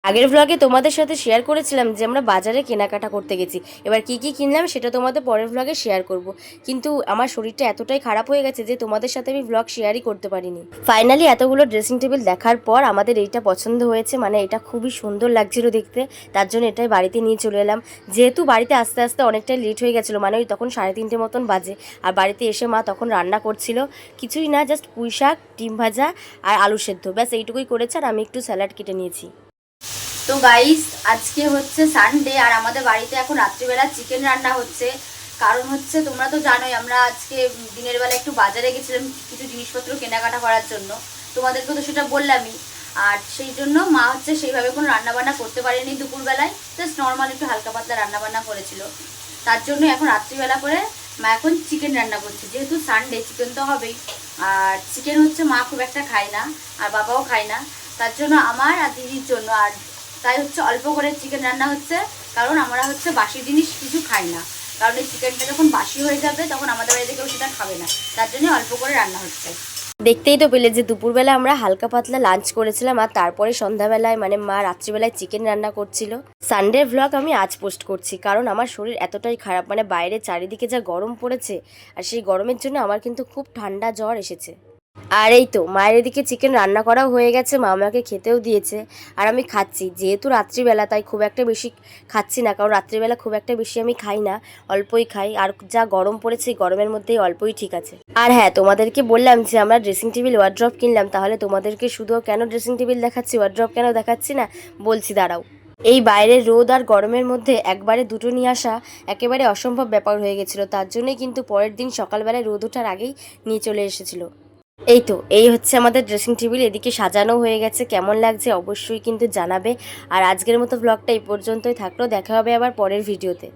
আগের ভ্লগে তোমাদের সাথে শেয়ার করেছিলাম যে আমরা বাজারে কেনাকাটা করতে গেছি। এবার কি কি কিনলাম সেটা তোমাদের পরের ভ্লগে শেয়ার করব। কিন্তু আমার শরীরটা এতটাই খারাপ হয়ে গেছে যে তোমাদের সাথে আমি ভ্লগ শেয়ারই করতে পারিনি। ফাইনালি এতগুলো ড্রেসিং টেবিল দেখার পর আমাদের এইটা পছন্দ হয়েছে, মানে এটা খুবই সুন্দর লাগছিল দেখতে। তার জন্য এটাই বাড়িতে নিয়ে চলে এলাম। যেহেতু বাড়িতে আস্তে আস্তে অনেকটাই লেট হয়ে গেছিলো, মানে ওই তখন 3:30 মতন বাজে। আর বাড়িতে এসে মা তখন রান্না করছিল কিছুই না, জাস্ট পুঁই শাক, ডিম ভাজা আর আলু সেদ্ধ, ব্যাস এইটুকুই করেছে। আর আমি একটু স্যালাড কেটে নিয়েছি। তো গাইস, আজকে হচ্ছে সানডে আর আমাদের বাড়িতে এখন রাত্রিবেলা চিকেন রান্না হচ্ছে। কারণ হচ্ছে তোমরা তো জানোই আমরা আজকে দিনের বেলা একটু বাজারে গেছিলাম কিছু জিনিসপত্র কেনাকাটা করার জন্য, তোমাদেরকে তো সেটা বললামই। আর সেই জন্য মা হচ্ছে সেইভাবে কোনো রান্নাবান্না করতে পারেনি দুপুরবেলায়, জাস্ট নর্মাল একটু হালকা পাতলা রান্নাবান্না করেছিল। তার জন্য এখন রাত্রিবেলা করে মা এখন চিকেন রান্না করছে, যেহেতু সানডে চিকেন তো হবেই। আর চিকেন হচ্ছে মা খুব একটা খায় না আর বাবাও খায় না, তার জন্য আমার আর দিদির জন্য। আর তাই হচ্ছে অল্প করে চিকেন রান্না হচ্ছে, কারণ আমরা হচ্ছে বাসি জিনিস কিছু খাই না। কারণ এই চিকেনটা যখন বাসি হয়ে যাবে তখন আমাদের বাড়িতে কেউ সেটা খাবে না, তার জন্য অল্প করে রান্না হচ্ছে। দেখতেই তো পেলে যে দুপুরবেলা আমরা হালকা পাতলা লাঞ্চ করেছিলাম, আর তারপরে সন্ধ্যাবেলায় মানে মা রাত্রিবেলায় চিকেন রান্না করছিল। সানডে ভ্লগ আমি আজ পোস্ট করছি কারণ আমার শরীর এতটাই খারাপ, মানে বাইরে চারিদিকে যা গরম পড়েছে, আর সেই গরমের জন্য আমার কিন্তু খুব ঠান্ডা জ্বর এসেছে। আর এই তো মায়ের এদিকে চিকেন রান্না করাও হয়ে গেছে, মা আমাকে খেতেও দিয়েছে। আর আমি খাচ্ছি, যেহেতু রাত্রিবেলা তাই খুব একটা বেশি খাচ্ছি না, কারণ রাত্রিবেলা খুব একটা বেশি আমি খাই না, অল্পই খাই। আর যা গরম পড়েছে গরমের মধ্যেই অল্পই ঠিক আছে। আর হ্যাঁ, তোমাদেরকে বললাম যে আমরা ড্রেসিং টেবিল ওয়ার্ড্রপ কিনলাম, তাহলে তোমাদেরকে শুধু কেন ড্রেসিং টেবিল দেখাচ্ছি ওয়ার্ড্রপ কেন দেখাচ্ছি না বলছি, দাঁড়াও। এই বাইরের রোদ আর গরমের মধ্যে একবারে দুটো নিয়ে আসা একেবারে অসম্ভব ব্যাপার হয়ে গেছিলো, তার জন্যই কিন্তু পরের দিন সকালবেলায় রোদ ওঠার আগেই নিয়ে চলে এসেছিলো। এই তো এই হচ্ছে আমাদের ড্রেসিং টেবিল, এদিকে সাজানো হয়ে গেছে। কেমন লাগছে অবশ্যই কিন্তু জানাবে। আর আজকের মতো ব্লগটা এই পর্যন্তই থাকলো, দেখা হবে আবার পরের ভিডিওতে।